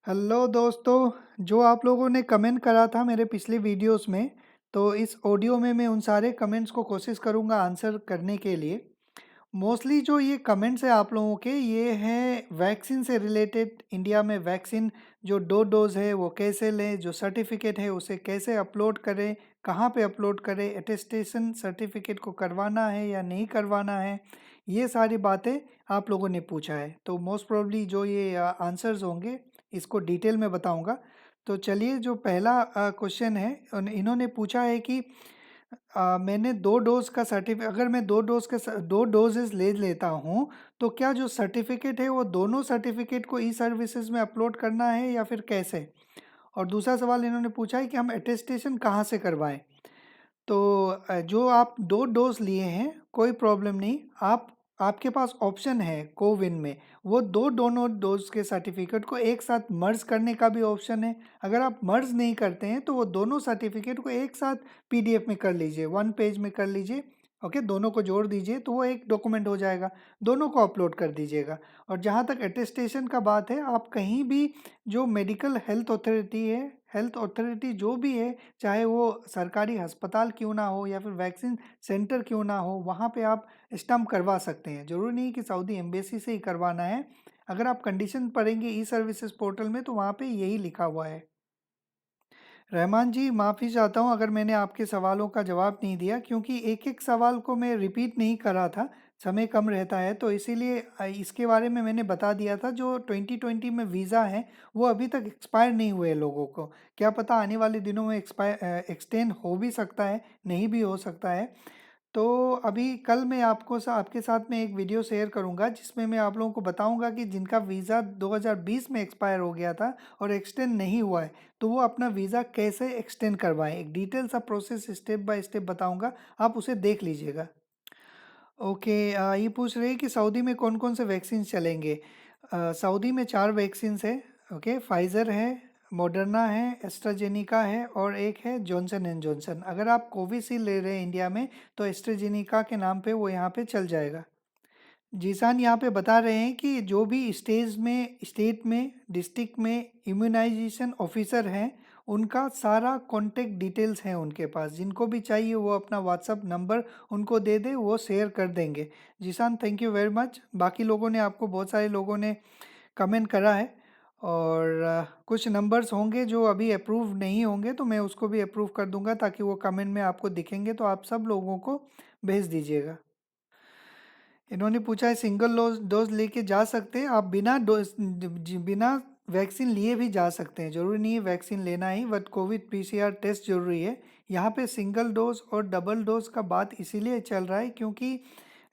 Hello दोस्तों, जो आप लोगों ने कमेंट करा था मेरे पिछले वीडियोस में, तो इस ऑडियो में मैं उन सारे कमेंट्स को कोशिश करूंगा आंसर करने के लिए। मोस्टली जो ये कमेंट्स है आप लोगों के, ये हैं वैक्सीन से रिलेटेड। इंडिया में वैक्सीन जो 2 डोज है वो कैसे लें, जो सर्टिफिकेट है उसे कैसे अपलोड करें, कहाँ पे अपलोड करें, अटेस्टेशन सर्टिफिकेट को करवाना है या नहीं करवाना है, ये सारी बातें आप लोगों ने पूछा है। तो मोस्ट प्रोबेबली जो ये आंसर्स होंगे इसको डिटेल में बताऊंगा। तो चलिए, जो पहला क्वेश्चन है इन्होंने पूछा है कि मैंने 2 डोज का सर्टिफिकेट, अगर मैं 2 डोजेस ले लेता हूँ तो क्या जो सर्टिफिकेट है वो दोनों सर्टिफिकेट को ई सर्विसेज में अपलोड करना है या फिर कैसे। और दूसरा सवाल इन्होंने पूछा है कि हम अटेस्टेशन कहाँ से करवाएं। तो जो आप 2 डोज लिए हैं कोई प्रॉब्लम नहीं, आपके पास ऑप्शन है कोविन में, वो दोनों डोज के सर्टिफिकेट को एक साथ मर्ज करने का भी ऑप्शन है। अगर आप मर्ज नहीं करते हैं तो वो दोनों सर्टिफिकेट को एक साथ पीडीएफ में कर लीजिए, 1 पेज में कर लीजिए। ओके, दोनों को जोड़ दीजिए तो वो एक डॉक्यूमेंट हो जाएगा। दोनों को अपलोड कर दीजिएगा। और जहाँ तक अटेस्टेशन का बात है, आप कहीं भी जो मेडिकल हेल्थ अथॉरिटी है, हेल्थ अथॉरिटी जो भी है, चाहे वो सरकारी अस्पताल क्यों ना हो या फिर वैक्सीन सेंटर क्यों ना हो, वहाँ पे आप स्टम्प करवा सकते हैं। ज़रूरी नहीं कि सऊदी एम्बेसी से ही करवाना है। अगर आप कंडीशन पढ़ेंगे ई सर्विसेज पोर्टल में तो वहाँ पे यही लिखा हुआ है। रहमान जी, माफ़ी चाहता हूँ अगर मैंने आपके सवालों का जवाब नहीं दिया, क्योंकि एक एक सवाल को मैं रिपीट नहीं करा था, समय कम रहता है तो इसीलिए इसके बारे में मैंने बता दिया था। जो 2020 में वीज़ा है वो अभी तक एक्सपायर नहीं हुए लोगों को, क्या पता आने वाले दिनों में एक्सटेंड हो भी सकता है, नहीं भी हो सकता है। तो अभी कल मैं आपके साथ में एक वीडियो शेयर करूंगा जिसमें मैं आप लोगों को बताऊंगा कि जिनका वीज़ा 2020 में एक्सपायर हो गया था और एक्सटेंड नहीं हुआ है, तो वो अपना वीज़ा कैसे एक्सटेंड करवाएं। एक डिटेल सा प्रोसेस स्टेप बाय स्टेप बताऊंगा, आप उसे देख लीजिएगा। ओके, ये पूछ रहे हैं कि सऊदी में कौन कौन से वैक्सीन चलेंगे। सऊदी में 4 वैक्सीन्स है। ओके, फाइज़र है, मॉडर्ना है, एस्ट्राजेनिका है और एक है जॉनसन एंड जॉनसन। अगर आप कोविशील्ड ले रहे हैं इंडिया में तो एस्ट्राजेनिका के नाम पे वो यहाँ पे चल जाएगा। जीसान यहाँ पे बता रहे हैं कि जो भी स्टेट में डिस्ट्रिक्ट में इम्यूनाइजेशन ऑफिसर हैं, उनका सारा कॉन्टेक्ट डिटेल्स हैं उनके पास। जिनको भी चाहिए वो अपना व्हाट्सअप नंबर उनको दे दे, वो शेयर कर देंगे। जीसान, थैंक यू वेरी मच। बाकी लोगों ने, आपको बहुत सारे लोगों ने कमेंट करा है। और कुछ नंबर्स होंगे जो अभी अप्रूव नहीं होंगे तो मैं उसको भी अप्रूव कर दूंगा, ताकि वो कमेंट में आपको दिखेंगे तो आप सब लोगों को भेज दीजिएगा। इन्होंने पूछा है सिंगल डोज डोज लेके जा सकते हैं। आप बिना वैक्सीन लिए भी जा सकते हैं, जरूरी नहीं है वैक्सीन लेना ही, बट कोविड पीसीआर टेस्ट जरूरी है। यहाँ पे सिंगल डोज और डबल डोज का बात इसीलिए चल रहा है क्योंकि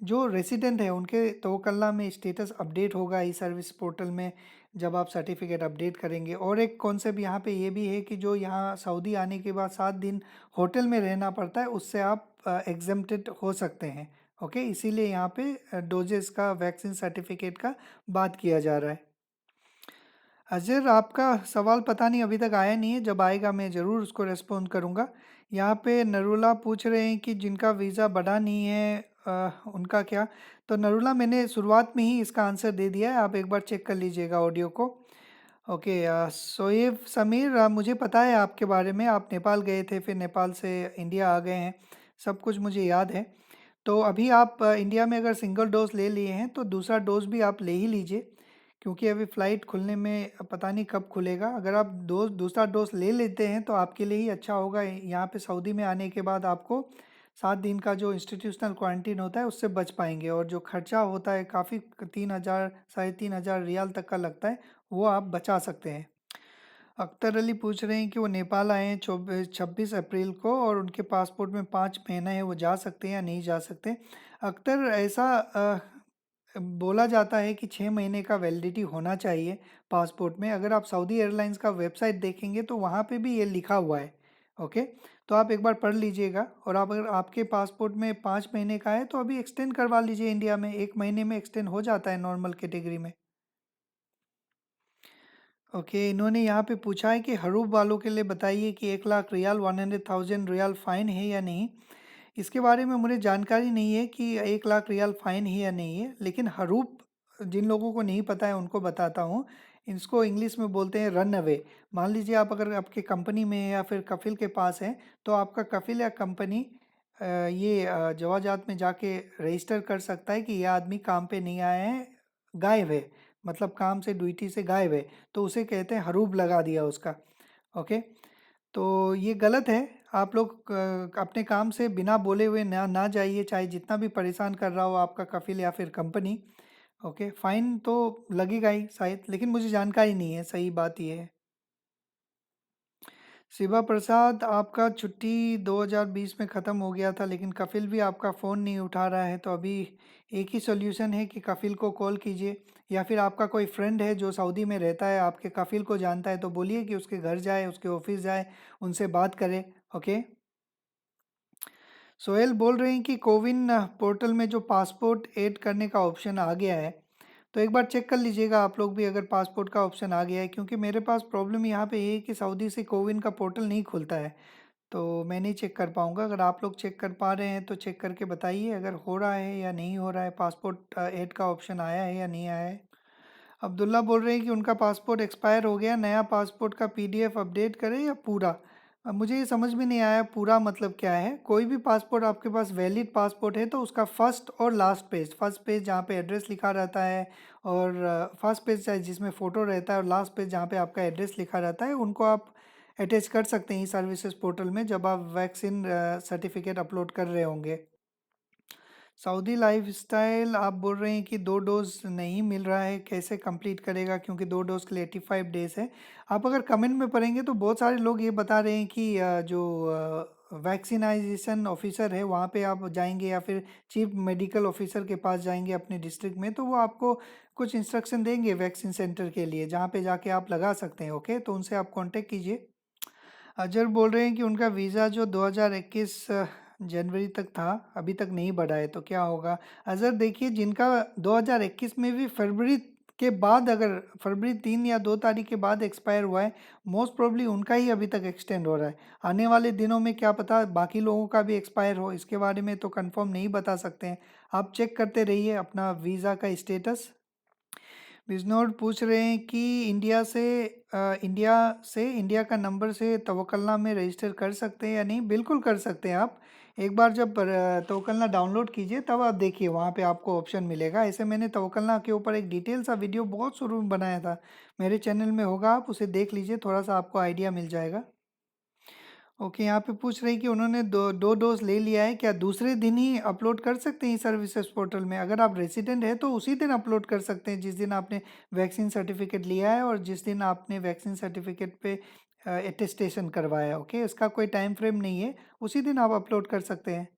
जो रेसिडेंट है उनके तवक्कला में स्टेटस अपडेट होगा ई सर्विस पोर्टल में, जब आप सर्टिफिकेट अपडेट करेंगे। और एक कॉन्सेप्ट यहाँ पे ये भी है कि जो यहाँ सऊदी आने के बाद 7 दिन होटल में रहना पड़ता है, उससे आप एग्जेम्प्टेड हो सकते हैं। ओके, इसीलिए यहाँ पे डोजेस का, वैक्सीन सर्टिफिकेट का बात किया जा रहा है। अजर, आपका सवाल पता नहीं अभी तक आया नहीं है, जब आएगा मैं ज़रूर उसको रेस्पॉन्ड करूँगा। यहाँ पे नरूला पूछ रहे हैं कि जिनका वीज़ा बढ़ा नहीं है उनका क्या। तो नरूला, मैंने शुरुआत में ही इसका आंसर दे दिया है, आप एक बार चेक कर लीजिएगा ऑडियो को। ओके, सोएब समीर, मुझे पता है आपके बारे में, आप नेपाल गए थे फिर नेपाल से इंडिया आ गए हैं, सब कुछ मुझे याद है। तो अभी आप इंडिया में अगर सिंगल डोज ले लिए हैं तो दूसरा डोज भी आप ले ही लीजिए, क्योंकि अभी फ़्लाइट खुलने में पता नहीं कब खुलेगा। अगर आप दूसरा डोज ले लेते हैं तो आपके लिए ही अच्छा होगा। यहाँ पे सऊदी में आने के बाद आपको 7 दिन का जो इंस्टीट्यूशनल क्वारंटीन होता है उससे बच पाएंगे, और जो खर्चा होता है काफ़ी, 3,000 3,500 रियाल तक का लगता है, वो आप बचा सकते हैं। अख्तर अली पूछ रहे हैं कि वो नेपाल आए हैं 26 अप्रैल को और उनके पासपोर्ट में 5 महीना है, वो जा सकते हैं या नहीं जा सकते। अख्तर, ऐसा बोला जाता है कि 6 महीने का वैलिडिटी होना चाहिए पासपोर्ट में। अगर आप सऊदी एयरलाइंस का वेबसाइट देखेंगे तो वहाँ पे भी ये लिखा हुआ है। ओके, तो आप एक बार पढ़ लीजिएगा। और आप, अगर आपके पासपोर्ट में 5 महीने का है तो अभी एक्सटेंड करवा लीजिए इंडिया में, 1 महीने में एक्सटेंड हो जाता है नॉर्मल कैटेगरी में। ओके, इन्होंने यहाँ पे पूछा है कि हरूफ वालों के लिए बताइए कि 1 लाख रियाल, 100,000 रियाल फ़ाइन है या नहीं। इसके बारे में मुझे जानकारी नहीं है कि 1 लाख रियाल फ़ाइन है या नहीं है, लेकिन हरूफ जिन लोगों को नहीं पता है उनको बताता हूँ। इसको इंग्लिश में बोलते हैं रन अवे। मान लीजिए आप अगर आपके कंपनी में है या फिर कफिल के पास है, तो आपका कफिल या कंपनी ये जवाजात में जाके रजिस्टर कर सकता है कि यह आदमी काम पे नहीं आया है, गायब है, मतलब काम से ड्यूटी से गायब है, तो उसे कहते हैं हरूब लगा दिया उसका। ओके, तो ये गलत है। आप लोग अपने काम से बिना बोले हुए ना ना जाइए, चाहे जितना भी परेशान कर रहा हो आपका कफिल या फिर कंपनी। ओके, फाइन तो लगेगा ही शायद, लेकिन मुझे जानकारी नहीं है, सही बात ये है। शिवा प्रसाद, आपका छुट्टी 2020 में ख़त्म हो गया था, लेकिन कफिल भी आपका फ़ोन नहीं उठा रहा है, तो अभी एक ही सॉल्यूशन है कि कफिल को कॉल कीजिए, या फिर आपका कोई फ्रेंड है जो सऊदी में रहता है, आपके कफिल को जानता है, तो बोलिए कि उसके घर जाए, उसके ऑफिस जाए, उनसे बात करें। ओके। सोहेल बोल रहे हैं कि कोविन पोर्टल में जो पासपोर्ट ऐड करने का ऑप्शन आ गया है, तो एक बार चेक कर लीजिएगा आप लोग भी, अगर पासपोर्ट का ऑप्शन आ गया है, क्योंकि मेरे पास प्रॉब्लम यहाँ पे ये है कि सऊदी से कोविन का पोर्टल नहीं खुलता है, तो मैं नहीं चेक कर पाऊँगा। अगर आप लोग चेक कर पा रहे हैं तो चेक करके बताइए अगर हो रहा है या नहीं हो रहा है, पासपोर्ट ऐड का ऑप्शन आया है या नहीं आया है। अब्दुल्ला बोल रहे हैं कि उनका पासपोर्ट एक्सपायर हो गया, नया पासपोर्ट का पीडीएफ अपडेट करें या पूरा। अब मुझे ये समझ में नहीं आया पूरा मतलब क्या है। कोई भी पासपोर्ट आपके पास वैलिड पासपोर्ट है तो उसका फर्स्ट और लास्ट पेज, फर्स्ट पेज जहाँ पे एड्रेस लिखा रहता है, और फर्स्ट पेज चाहे जिसमें फ़ोटो रहता है, और लास्ट पेज जहाँ पे आपका एड्रेस लिखा रहता है, उनको आप अटैच कर सकते हैं सर्विसेज पोर्टल में जब आप वैक्सीन सर्टिफिकेट अपलोड कर रहे होंगे। सऊदी लाइफस्टाइल, आप बोल रहे हैं कि 2 डोज नहीं मिल रहा है, कैसे कंप्लीट करेगा, क्योंकि 2 डोज के लिए 85 डेज है। आप अगर कमेंट में पढ़ेंगे तो बहुत सारे लोग ये बता रहे हैं कि जो वैक्सीनाइजेशन ऑफिसर है वहाँ पे आप जाएंगे, या फिर चीफ मेडिकल ऑफिसर के पास जाएंगे अपने डिस्ट्रिक्ट में, तो वो आपको कुछ इंस्ट्रक्शन देंगे वैक्सीन सेंटर के लिए, जहाँ पे जाके आप लगा सकते हैं। ओके, तो उनसे आप कांटेक्ट कीजिए। अजहर बोल रहे हैं कि उनका वीज़ा जो 2021 जनवरी तक था, अभी तक नहीं बढ़ा है, तो क्या होगा। अजहर देखिए, जिनका 2021 में भी फरवरी के बाद, अगर फरवरी 3 या 2 तारीख के बाद एक्सपायर हुआ है, मोस्ट प्रोबली उनका ही अभी तक एक्सटेंड हो रहा है। आने वाले दिनों में क्या पता बाकी लोगों का भी एक्सपायर हो, इसके बारे में तो कंफर्म नहीं बता सकते हैं। आप चेक करते रहिए अपना वीज़ा का स्टेटस। बिजनौर पूछ रहे हैं कि इंडिया का नंबर से तवक्कलना में रजिस्टर कर सकते हैं या नहीं। बिल्कुल कर सकते हैं आप। एक बार जब तवक्कलना डाउनलोड कीजिए तब आप देखिए वहाँ पे आपको ऑप्शन मिलेगा। ऐसे मैंने तवक्कलना के ऊपर एक डिटेल सा वीडियो बहुत शुरू में बनाया था, मेरे चैनल में होगा, आप उसे देख लीजिए, थोड़ा सा आपको आइडिया मिल जाएगा। ओके, यहाँ पे पूछ रहे हैं कि उन्होंने दो डोज ले लिया है, क्या दूसरे दिन ही अपलोड कर सकते हैं सर्विसेज पोर्टल में। अगर आप रेसिडेंट है तो उसी दिन अपलोड कर सकते हैं जिस दिन आपने वैक्सीन सर्टिफिकेट लिया है, और जिस दिन आपने वैक्सीन सर्टिफिकेट पे अटेस्टेशन करवाया है। ओके, इसका कोई टाइम फ्रेम नहीं है, उसी दिन आप अपलोड कर सकते हैं।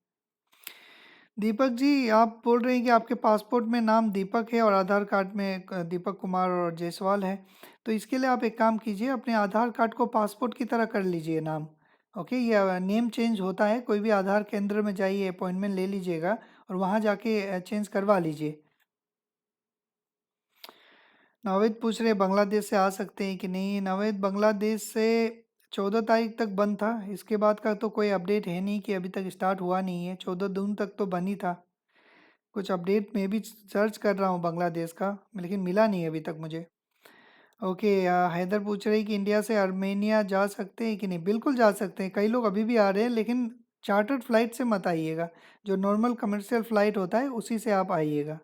दीपक जी, आप बोल रहे हैं कि आपके पासपोर्ट में नाम दीपक है और आधार कार्ड में दीपक कुमार और जायसवाल है, तो इसके लिए आप एक काम कीजिए, अपने आधार कार्ड को पासपोर्ट की तरह कर लीजिए नाम। ओके, ये नेम चेंज होता है, कोई भी आधार केंद्र में जाइए, अपॉइंटमेंट ले लीजिएगा और वहाँ जाके चेंज करवा लीजिए। नावेद पूछ रहे हैं बांग्लादेश से आ सकते हैं कि नहीं। नावेद, बांग्लादेश से 14 तारीख तक बंद था, इसके बाद का तो कोई अपडेट है नहीं कि अभी तक स्टार्ट हुआ नहीं है। 14 जून तक तो बंद ही था। कुछ अपडेट में भी सर्च कर रहा हूँ बांग्लादेश का, लेकिन मिला नहीं अभी तक मुझे। ओके, हैदर पूछ रही कि इंडिया से आर्मेनिया जा सकते हैं कि नहीं। बिल्कुल जा सकते हैं, कई लोग अभी भी आ रहे हैं, लेकिन चार्टर्ड फ्लाइट से मत आइएगा, जो नॉर्मल कमर्शियल फ़्लाइट होता है उसी से आप आइएगा।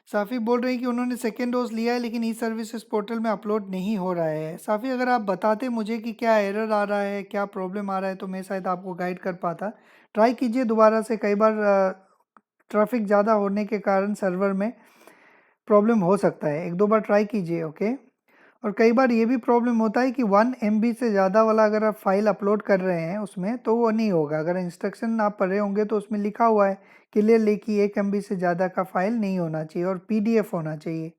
साफ़ी बोल रही कि उन्होंने सेकेंड डोज लिया है, लेकिन ई सर्विसेज पोर्टल में अपलोड नहीं हो रहा है। साफ़ी, अगर आप बताते मुझे कि क्या एरर आ रहा है, क्या प्रॉब्लम आ रहा है, तो मैं शायद आपको गाइड कर पाता। ट्राई कीजिए दोबारा से, कई बार ट्रैफिक ज़्यादा होने के कारण सर्वर में प्रॉब्लम हो सकता है। 1-2 बार ट्राई कीजिए। ओके, और कई बार ये भी प्रॉब्लम होता है कि 1 MB से ज़्यादा वाला अगर आप फाइल अपलोड कर रहे हैं उसमें, तो वो नहीं होगा। अगर इंस्ट्रक्शन आप पढ़ रहे होंगे तो उसमें लिखा हुआ है क्लियरली कि 1 MB से ज़्यादा का फाइल नहीं होना चाहिए और PDF होना चाहिए।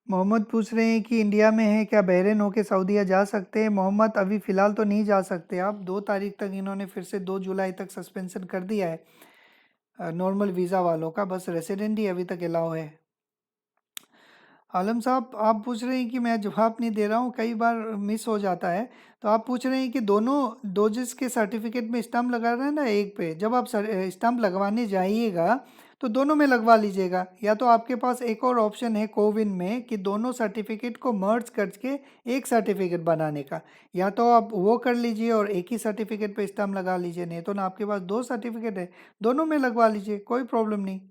मोहम्मद पूछ रहे हैं कि इंडिया में है, क्या बहरीन होके सऊदीया जा सकते हैं। मोहम्मद, अभी फ़िलहाल तो नहीं जा सकते आप, 2 तारीख तक इन्होंने फिर से 2 जुलाई तक सस्पेंशन कर दिया है नॉर्मल वीज़ा वालों का, बस रेसिडेंट ही अभी तक अलाउ है। आलम साहब, आप पूछ रहे हैं कि मैं जवाब नहीं दे रहा हूँ, कई बार मिस हो जाता है। तो आप पूछ रहे हैं कि दोनों डोजेस के सर्टिफिकेट में स्टम्प लगा रहे हैं ना एक पे, जब आप स्टम्प लगवाने जाइएगा तो दोनों में लगवा लीजिएगा। या तो आपके पास एक और ऑप्शन है कोविन में कि दोनों सर्टिफिकेट को मर्ज करके एक सर्टिफिकेट बनाने का, या तो आप वो कर लीजिए और एक ही सर्टिफिकेट पे स्टैम्प लगा लीजिए, नहीं तो ना आपके पास दो सर्टिफिकेट है, दोनों में लगवा लीजिए, कोई प्रॉब्लम नहीं।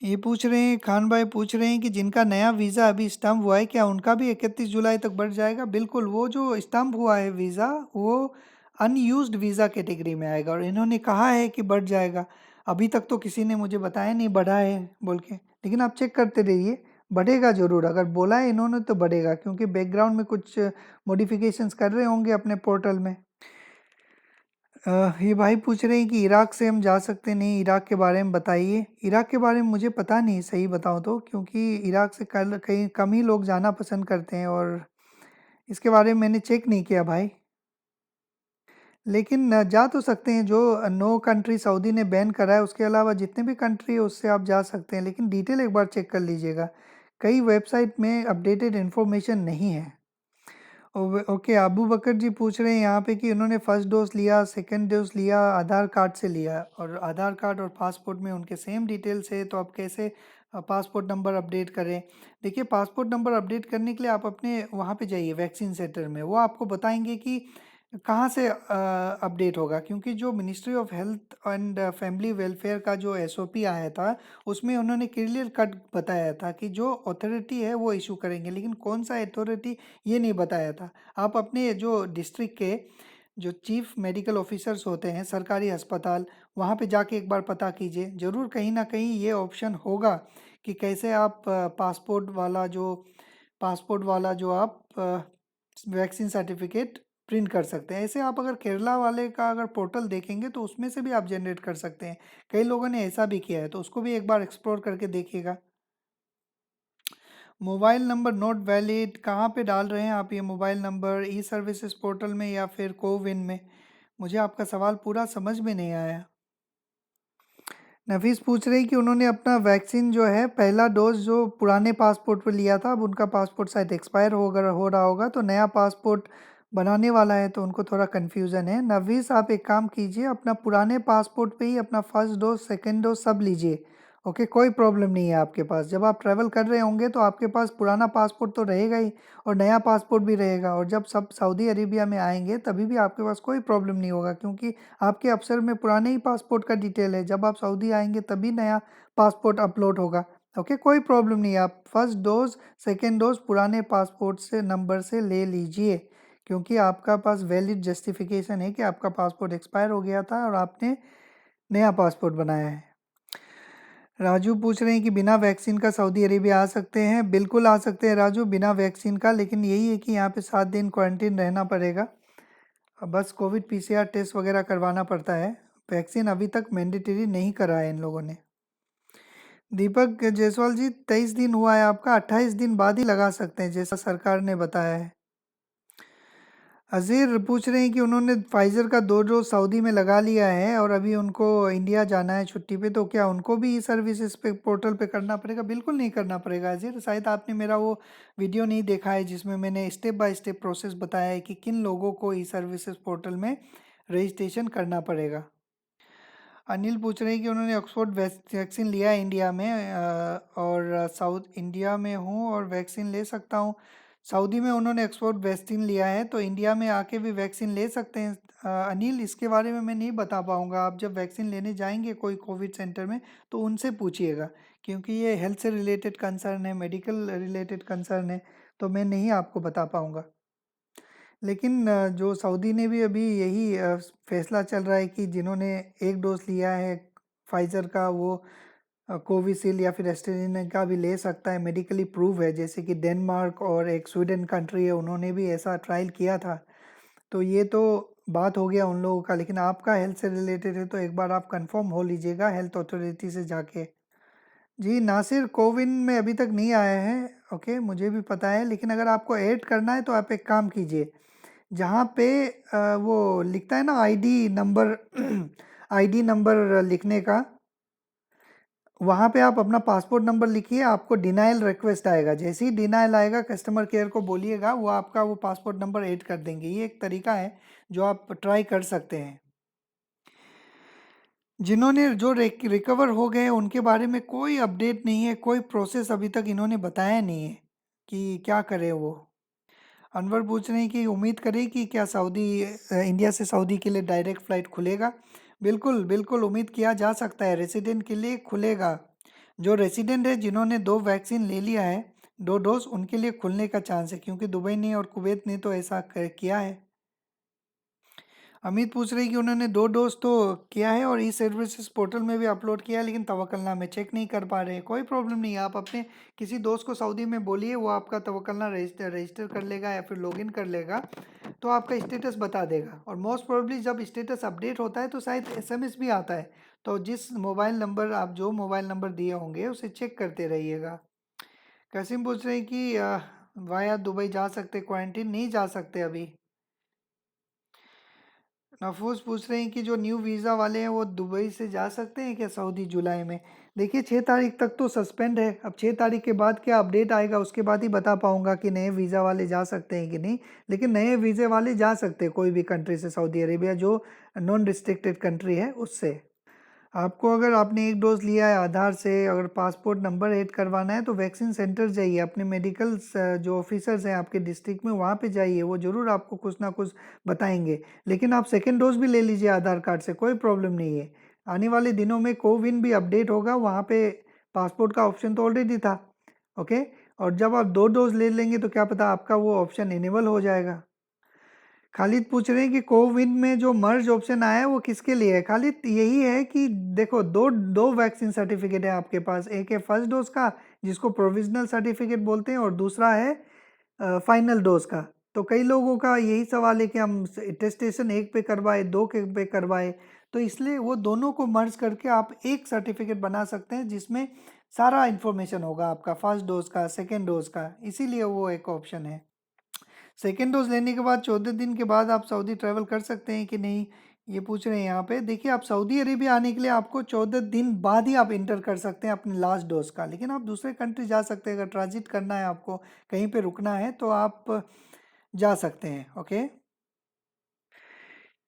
ये पूछ रहे हैं, खान भाई पूछ रहे हैं कि जिनका नया वीज़ा अभी स्टम्प हुआ है क्या उनका भी 31 जुलाई तक बढ़ जाएगा? बिल्कुल, वो जो स्टम्प हुआ है वीज़ा वो अनयूज्ड वीज़ा कैटेगरी में आएगा और इन्होंने कहा है कि बढ़ जाएगा। अभी तक तो किसी ने मुझे बताया नहीं बढ़ा है बोल के, लेकिन आप चेक करते रहिए, बढ़ेगा ज़रूर। अगर बोला है इन्होंने तो बढ़ेगा, क्योंकि बैकग्राउंड में कुछ मॉडिफिकेशंस कर रहे होंगे अपने पोर्टल में। ये भाई पूछ रहे हैं कि इराक से हम जा सकते नहीं, इराक के बारे में बताइए। इराक के बारे में मुझे पता नहीं सही बताऊँ तो, क्योंकि इराक से कल कहीं कम ही लोग जाना पसंद करते हैं और इसके बारे में मैंने चेक नहीं किया भाई। लेकिन जा तो सकते हैं, जो नो कंट्री सऊदी ने बैन करा है उसके अलावा जितने भी कंट्री है उससे आप जा सकते हैं, लेकिन डिटेल एक बार चेक कर लीजिएगा, कई वेबसाइट में अपडेटेड इन्फॉर्मेशन नहीं है। ओके, अबू बकर जी पूछ रहे हैं यहाँ पे कि उन्होंने फर्स्ट डोज लिया, सेकंड डोज लिया, आधार कार्ड से लिया और आधार कार्ड और पासपोर्ट में उनके सेम डिटेल्स है, तो आप कैसे पासपोर्ट नंबर अपडेट करें? देखिए, पासपोर्ट नंबर अपडेट करने के लिए आप अपने वहाँ पे जाइए वैक्सीन सेंटर में, वो आपको बताएंगे कि कहाँ से अपडेट होगा, क्योंकि जो ministry of health and family welfare का जो एसओपी आया था उसमें उन्होंने क्लियर कट बताया था कि जो अथॉरिटी है वो इशू करेंगे, लेकिन कौन सा अथॉरिटी ये नहीं बताया था। आप अपने जो डिस्ट्रिक्ट के जो चीफ मेडिकल ऑफिसर्स होते हैं सरकारी अस्पताल, वहाँ पे जाके एक बार पता कीजिए, ज़रूर कहीं ना कहीं ये ऑप्शन होगा कि कैसे आप पासपोर्ट वाला जो आप वैक्सीन सर्टिफिकेट प्रिंट कर सकते हैं। ऐसे आप अगर केरला वाले का अगर पोर्टल देखेंगे तो उसमें से भी आप जनरेट कर सकते हैं, कई लोगों ने ऐसा भी किया है, तो उसको भी एक बार एक्सप्लोर करके देखिएगा। मोबाइल नंबर नॉट वैलिड, कहाँ पे डाल रहे हैं आप ये मोबाइल नंबर, ई सर्विसेज पोर्टल में या फिर कोविन में? मुझे आपका सवाल पूरा समझ में नहीं आया। नफीस पूछ रहे हैं कि उन्होंने अपना वैक्सीन जो है पहला डोज जो पुराने पासपोर्ट पर लिया था, अब उनका पासपोर्ट शायद एक्सपायर हो रहा होगा, तो नया पासपोर्ट बनाने वाला है, तो उनको थोड़ा कन्फ्यूज़न है। नफीस, आप एक काम कीजिए, अपना पुराने पासपोर्ट पे ही अपना फर्स्ट डोज सेकंड डोज सब लीजिए। ओके, कोई प्रॉब्लम नहीं है आपके पास। जब आप ट्रैवल कर रहे होंगे तो आपके पास पुराना पासपोर्ट तो रहेगा ही और नया पासपोर्ट भी रहेगा, और जब सब सऊदी अरेबिया में आएंगे तभी भी आपके पास कोई प्रॉब्लम नहीं होगा, क्योंकि आपके अफसर में पुराने ही पासपोर्ट का डिटेल है। जब आप सऊदी आएंगे तभी नया पासपोर्ट अपलोड होगा। ओके, कोई प्रॉब्लम नहीं है, आप फर्स्ट डोज सेकेंड डोज पुराने पासपोर्ट से नंबर से ले लीजिए, क्योंकि आपका पास वैलिड जस्टिफिकेशन है कि आपका पासपोर्ट एक्सपायर हो गया था और आपने नया पासपोर्ट बनाया है। राजू पूछ रहे हैं कि बिना वैक्सीन का सऊदी अरेबिया आ सकते हैं? बिल्कुल आ सकते हैं राजू, बिना वैक्सीन का, लेकिन यही है कि यहाँ पे 7 दिन क्वारंटीन रहना पड़ेगा। बस कोविड पीसीआर टेस्ट वगैरह करवाना पड़ता है। वैक्सीन अभी तक मैंडेटरी नहीं करा है इन लोगों ने। दीपक जायसवाल जी, 23 दिन हुआ है आपका, 28 दिन बाद ही लगा सकते हैं जैसा सरकार ने बताया है। अजीर पूछ रहे हैं कि उन्होंने फाइजर का 2 डोज सऊदी में लगा लिया है और अभी उनको इंडिया जाना है छुट्टी पे, तो क्या उनको भी ई सर्विसेज पे पोर्टल पे करना पड़ेगा? बिल्कुल नहीं करना पड़ेगा अजीर, शायद आपने मेरा वो वीडियो नहीं देखा है जिसमें मैंने स्टेप बाय स्टेप प्रोसेस बताया है कि किन लोगों को ई सर्विसेज पोर्टल में रजिस्ट्रेशन करना पड़ेगा। अनिल पूछ रहे हैं कि उन्होंने ऑक्सफोर्ड वैक्सीन लिया है इंडिया में, और साउथ इंडिया में हूँ और वैक्सीन ले सकता हूँ। सऊदी में उन्होंने ऑक्सफोर्ड वैक्सीन लिया है तो इंडिया में आके भी वैक्सीन ले सकते हैं। अनिल, इसके बारे में मैं नहीं बता पाऊँगा, आप जब वैक्सीन लेने जाएंगे कोई कोविड सेंटर में तो उनसे पूछिएगा, क्योंकि ये हेल्थ से रिलेटेड कंसर्न है, मेडिकल रिलेटेड कंसर्न है, तो मैं नहीं आपको बता पाऊँगा। लेकिन जो सऊदी ने भी अभी यही फैसला चल रहा है कि जिन्होंने एक डोज लिया है फाइज़र का, वो कोविशील्ड या फिर एस्ट्राजेनेका भी ले सकता है, मेडिकली प्रूव है। जैसे कि डेनमार्क और एक स्वीडन कंट्री है, उन्होंने भी ऐसा ट्रायल किया था। तो ये तो बात हो गया उन लोगों का, लेकिन आपका हेल्थ से रिलेटेड है तो एक बार आप कंफर्म हो लीजिएगा हेल्थ अथॉरिटी से जाके। जी नासिर, कोविन में अभी तक नहीं आया है। ओके, मुझे भी पता है, लेकिन अगर आपको ऐड करना है तो आप एक काम कीजिए, जहाँ पे वो लिखता है ना आईडी नंबर आईडी नंबर लिखने का, वहाँ पे आप अपना पासपोर्ट नंबर लिखिए, आपको डिनाइल रिक्वेस्ट आएगा। जैसे ही डिनाइल आएगा कस्टमर केयर को बोलिएगा, वो आपका वो पासपोर्ट नंबर ऐड कर देंगे। ये एक तरीका है जो आप ट्राई कर सकते हैं। जिन्होंने जो रिकवर हो गए उनके बारे में कोई अपडेट नहीं है, कोई प्रोसेस अभी तक इन्होंने बताया नहीं है कि क्या करें वो। अनवर पूछ रहे हैं कि उम्मीद करें कि क्या इंडिया से सऊदी के लिए डायरेक्ट फ़्लाइट खुलेगा? बिल्कुल, बिल्कुल उम्मीद किया जा सकता है, रेसिडेंट के लिए खुलेगा। जो रेसिडेंट है जिन्होंने 2 वैक्सीन ले लिया है, 2 डोज़, उनके लिए खुलने का चांस है, क्योंकि दुबई ने और कुवैत ने तो ऐसा किया है। अमित पूछ रही कि उन्होंने 2 डोज़ तो किया है और ई सर्विसेज पोर्टल में भी अपलोड किया है, लेकिन तवक्लनामे चेक नहीं कर पा रहे हैं। कोई प्रॉब्लम नहीं है, आप अपने किसी दोस्त को सऊदी में बोलिए, वो आपका तवक्लना रजिस्टर कर लेगा या फिर लॉगिन कर लेगा, तो आपका स्टेटस बता देगा। और मोस्ट प्रोबेबली जब स्टेटस अपडेट होता है तो शायद एसएमएस भी आता है, तो जो मोबाइल नंबर दिए होंगे उसे चेक करते रहिएगा। कसीम पूछ रहे हैं कि वाया दुबई जा सकते, क्वारंटीन नहीं जा सकते अभी। नफूस पूछ रहे हैं कि जो न्यू वीज़ा वाले हैं वो दुबई से जा सकते हैं क्या सऊदी जुलाई में? देखिए 6 तारीख तक तो सस्पेंड है, अब 6 तारीख के बाद क्या अपडेट आएगा उसके बाद ही बता पाऊंगा कि नए वीज़ा वाले जा सकते हैं कि नहीं। लेकिन नए वीज़े वाले जा सकते हैं कोई भी कंट्री से, सऊदी अरेबिया जो नॉन रिस्ट्रिक्टेड कंट्री है उससे। आपको अगर आपने 1 डोज़ लिया है आधार से, अगर पासपोर्ट नंबर ऐड करवाना है तो वैक्सीन सेंटर जाइए, अपने जो ऑफिसर्स हैं आपके डिस्ट्रिक्ट में वहाँ पे जाइए, वो ज़रूर आपको कुछ ना कुछ बताएंगे। लेकिन आप सेकेंड डोज भी ले लीजिए आधार कार्ड से, कोई प्रॉब्लम नहीं है। आने वाले दिनों में कोविन भी अपडेट होगा, वहाँ पे पासपोर्ट का ऑप्शन तो ऑलरेडी था। ओके, और जब आप 2 डोज ले लेंगे तो क्या पता आपका वो ऑप्शन इनेबल हो जाएगा। खालिद पूछ रहे हैं कि कोविन में जो मर्ज ऑप्शन आया है वो किसके लिए है? खालिद यही है कि देखो, दो दो वैक्सीन सर्टिफिकेट है आपके पास, एक है फर्स्ट डोज का जिसको प्रोविजनल सर्टिफिकेट बोलते हैं, और दूसरा है फाइनल डोज का। तो कई लोगों का यही सवाल है कि हम टेस्टेशन एक पे करवाए, दो के पे करवाए, तो इसलिए वो दोनों को मर्ज करके आप एक सर्टिफिकेट बना सकते हैं जिसमें सारा इन्फॉर्मेशन होगा आपका, फर्स्ट डोज का, सेकेंड डोज का, इसीलिए वो एक ऑप्शन है। सेकेंड डोज लेने के बाद 14 दिन के बाद आप सऊदी ट्रैवल कर सकते हैं कि नहीं, ये पूछ रहे हैं यहाँ पे। देखिए, आप सऊदी अरेबिया आने के लिए आपको 14 दिन बाद ही आप इंटर कर सकते हैं अपने लास्ट डोज का, लेकिन आप दूसरे कंट्री जा सकते हैं। अगर ट्रांजिट करना है आपको, कहीं पे रुकना है, तो आप जा सकते हैं। ओके,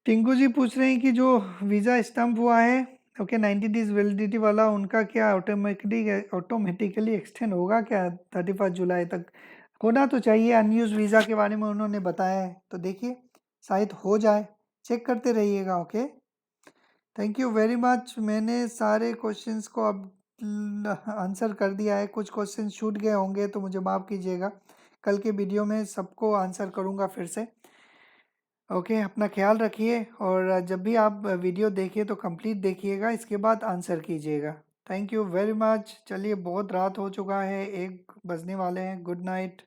टिंकू जी पूछ रहे हैं कि जो वीज़ा स्टम्प हुआ है, ओके, 90 डेज वैलिडिटी वाला, उनका क्या ऑटोमेटिकली एक्सटेंड होगा क्या 31 जुलाई तक? होना तो चाहिए, अनयूज वीज़ा के बारे में उन्होंने बताया है, तो देखिए शायद हो जाए, चेक करते रहिएगा। Okay, thank you very much. मैंने सारे क्वेश्चंस को अब आंसर कर दिया है, कुछ क्वेश्चन छूट गए होंगे तो मुझे माफ़ कीजिएगा, कल के वीडियो में सबको आंसर करूँगा फिर से। ओके, अपना ख्याल रखिए, और जब भी आप वीडियो देखिए तो कंप्लीट देखिएगा, इसके बाद आंसर कीजिएगा। Thank you very much. चलिए, बहुत रात हो चुका है, 1 बजने वाले हैं। Good night.